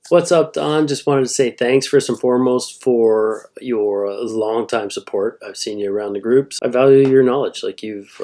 What's up, Don? Just wanted to say thanks first and foremost for your long-time support. I've seen you around the groups. I value your knowledge. Like you've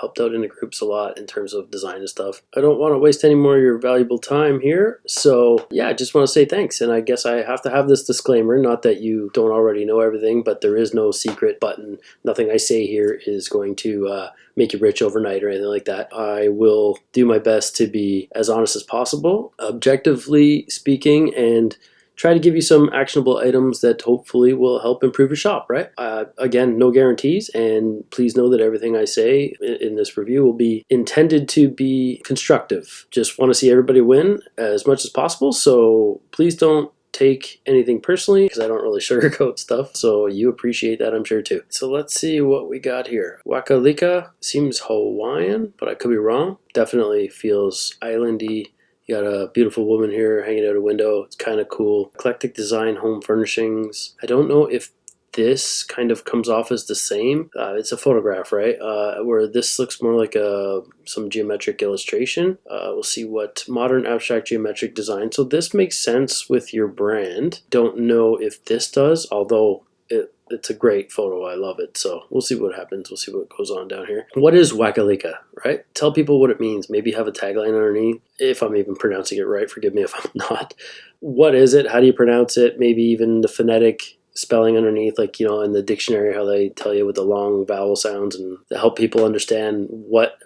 helped out in the groups a lot in terms of design and stuff. I don't want to waste any more of your valuable time here. So yeah, I just want to say thanks. And I guess I have to have this disclaimer, not that you don't already know everything, but there is no secret button. Nothing I say here is going to make you rich overnight or anything like that. I will do my best to be as honest as possible, objectively speaking, and try to give you some actionable items that hopefully will help improve your shop, right? Again, no guarantees, and please know that everything I say in this review will be intended to be constructive. Just want to see everybody win as much as possible, so please don't take anything personally because I don't really sugarcoat stuff, so you appreciate that, I'm sure, too. So let's see what we got here. Wakalika seems Hawaiian, but I could be wrong. Definitely feels islandy. You got a beautiful woman here hanging out a window. It's kind of cool. Eclectic design, home furnishings. I don't know if this kind of comes off as the same. It's a photograph, right? Where this looks more like some geometric illustration. We'll see what modern abstract geometric design. So this makes sense with your brand. Don't know if this does, although it's a great photo. I love it. So we'll see what happens. We'll see what goes on down here. What is Wakalika, right? Tell people what it means. Maybe have a tagline underneath. If I'm even pronouncing it right, forgive me if I'm not. What is it? How do you pronounce it? Maybe even the phonetic spelling underneath, like, you know, in the dictionary, how they tell you with the long vowel sounds and to help people understand what,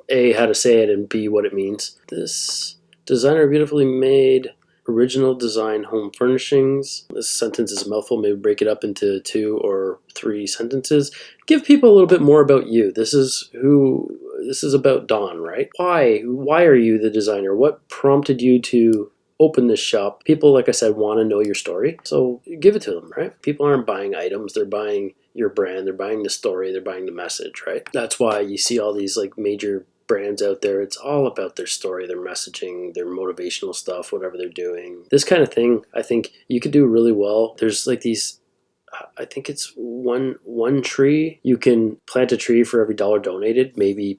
A, how to say it, and B, what it means. This designer beautifully made original design home furnishings. This sentence is a mouthful. Maybe break it up into 2 or 3 sentences. Give people a little bit more about you. This is about Don, right? Why are you the designer? What prompted you to open this shop? People, like I said, want to know your story, so give it to them, right? People aren't buying items, they're buying your brand, they're buying the story, they're buying the message, right? That's why you see all these like major brands out there. It's all about their story, their messaging, their motivational stuff, whatever they're doing. This kind of thing, I think you could do really well. There's like these, I think it's one tree. You can plant a tree for every $1 donated. Maybe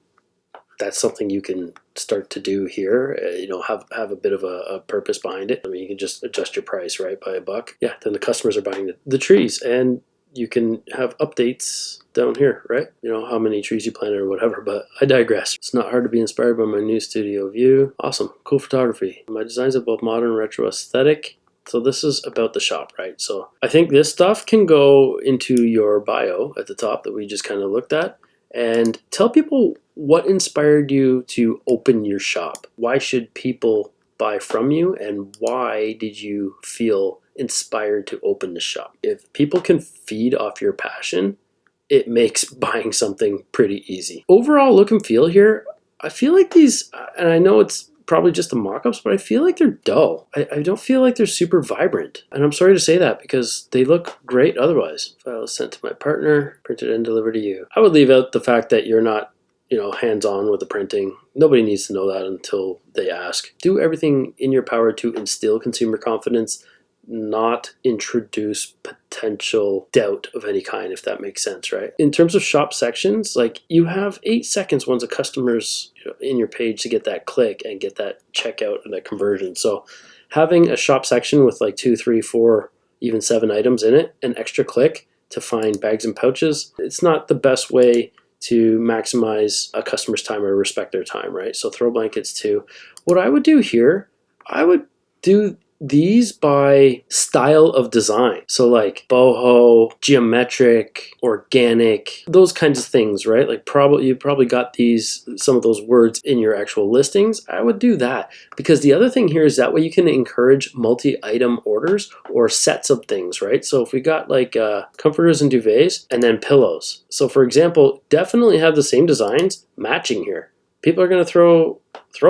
that's something you can start to do here. You know, have a bit of a purpose behind it. I mean, you can just adjust your price, right, by $1. Yeah, then the customers are buying the trees, and you can have updates down here, right? You know, how many trees you planted or whatever, but I digress. It's not hard to be inspired by my new studio view. Awesome, cool photography. My designs are both modern and retro aesthetic. So this is about the shop, right? So I think this stuff can go into your bio at the top that we just kind of looked at, and tell people what inspired you to open your shop. Why should people buy from you, and why did you feel inspired to open the shop? If people can feed off your passion, it makes buying something pretty easy. Overall look and feel here, I feel like these, and I know it's probably just the mock-ups, but I feel like they're dull. I don't feel like they're super vibrant. And I'm sorry to say that because they look great otherwise. File is sent to my partner, printed and delivered to you. I would leave out the fact that you're not, you know, hands-on with the printing. Nobody needs to know that until they ask. Do everything in your power to instill consumer confidence, not introduce potential doubt of any kind, if that makes sense, right? In terms of shop sections, like you have 8 seconds once a customer's in your page to get that click and get that checkout and that conversion. So having a shop section with like 2, 3, 4, even 7 items in it, an extra click to find bags and pouches, it's not the best way to maximize a customer's time or respect their time, right? So throw blankets too. What I would do here, I would do these by style of design. So like boho, geometric, organic, those kinds of things, right? Like you probably got some of those words in your actual listings. I would do that because the other thing here is that way you can encourage multi-item orders or sets of things, right? So if we got like comforters and duvets and then pillows. So for example, definitely have the same designs matching here. People are going to throw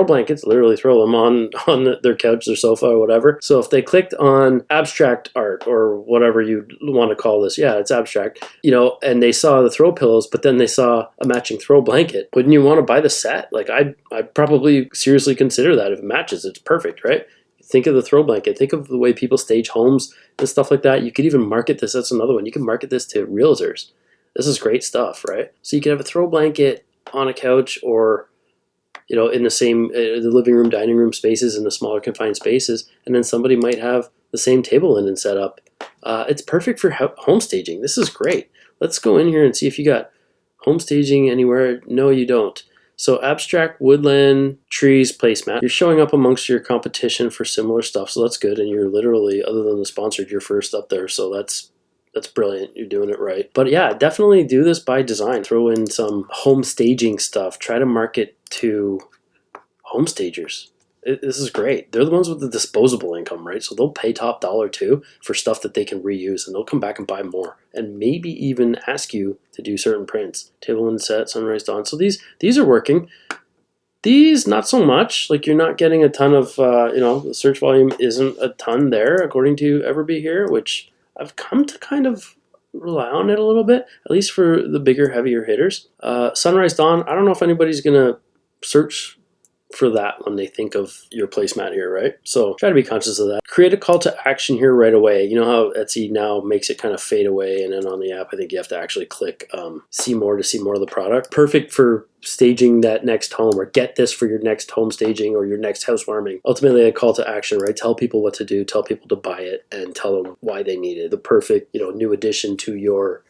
blankets, literally throw them on their couch, their sofa, or whatever. So if they clicked on abstract art or whatever you want to call this, yeah, it's abstract, you know, and they saw the throw pillows, but then they saw a matching throw blanket, wouldn't you want to buy the set? Like I'd probably seriously consider that. If it matches, it's perfect, right? Think of the throw blanket. Think of the way people stage homes and stuff like that. You could even market this. That's another one. You can market this to realtors. This is great stuff, right? So you could have a throw blanket on a couch, or in the same, the living room, dining room spaces in the smaller confined spaces. And then somebody might have the same table linen set up. It's perfect for home staging. This is great. Let's go in here and see if you got home staging anywhere. No, you don't. So abstract woodland trees placemat. You're showing up amongst your competition for similar stuff, so that's good. And you're literally, other than the sponsored, you're first up there. So that's brilliant. You're doing it right. But yeah, definitely do this by design. Throw in some home staging stuff. Try to market to home stagers. This is great. They're the ones with the disposable income, right? So they'll pay top dollar too for stuff that they can reuse, and they'll come back and buy more, and maybe even ask you to do certain prints. Table and set, sunrise dawn. So these are working. These, not so much. Like, you're not getting a ton of, the search volume isn't a ton there, according to Everbee here, which I've come to kind of rely on it a little bit, at least for the bigger, heavier hitters. Sunrise dawn, I don't know if anybody's going to search for that when they think of your placemat here, right? So try to be conscious of that. Create a call to action here right away. You know how Etsy now makes it kind of fade away, and then on the app, I think you have to actually click see more to see more of the product. Perfect for staging that next home, or get this for your next home staging or your next housewarming. Ultimately, a call to action, right? Tell people what to do, tell people to buy it, and tell them why they need it. The perfect, new addition to your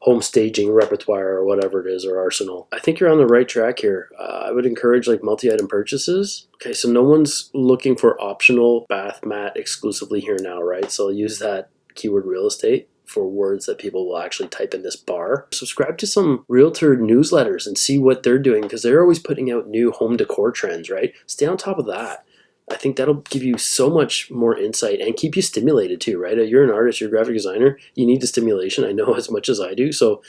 home staging repertoire or whatever it is, or arsenal. I think you're on the right track here. I would encourage multi-item purchases. Okay, so no one's looking for optional bath mat exclusively here now, right? So I'll use that keyword real estate for words that people will actually type in this bar. Subscribe to some realtor newsletters and see what they're doing, because they're always putting out new home decor trends, right? Stay on top of that. I think that'll give you so much more insight and keep you stimulated too, right? You're an artist, you're a graphic designer, you need the stimulation. I know as much as I do. So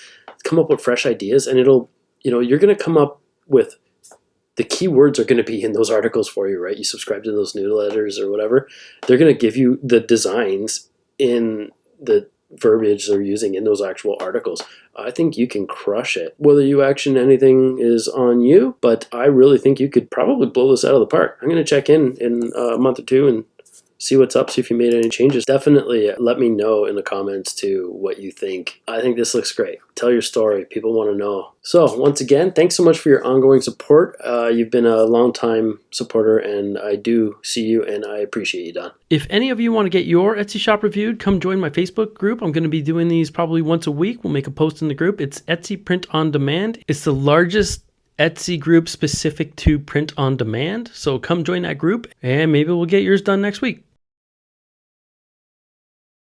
come up with fresh ideas, and it'll, you're going to come up with, the keywords are going to be in those articles for you, right? You subscribe to those newsletters or whatever. They're going to give you the designs in the verbiage they're using in those actual articles. I think you can crush it. Whether you action anything is on you, but I really think you could probably blow this out of the park. I'm going to check in a month or two and see what's up, see if you made any changes. Definitely let me know in the comments too what you think. I think this looks great. Tell your story. People want to know. So once again, thanks so much for your ongoing support. You've been a long-time supporter, and I do see you, and I appreciate you, Don. If any of you want to get your Etsy shop reviewed, come join my Facebook group. I'm going to be doing these probably once a week. We'll make a post in the group. It's Etsy Print on Demand. It's the largest Etsy group specific to print on demand. So come join that group, and maybe we'll get yours done next week.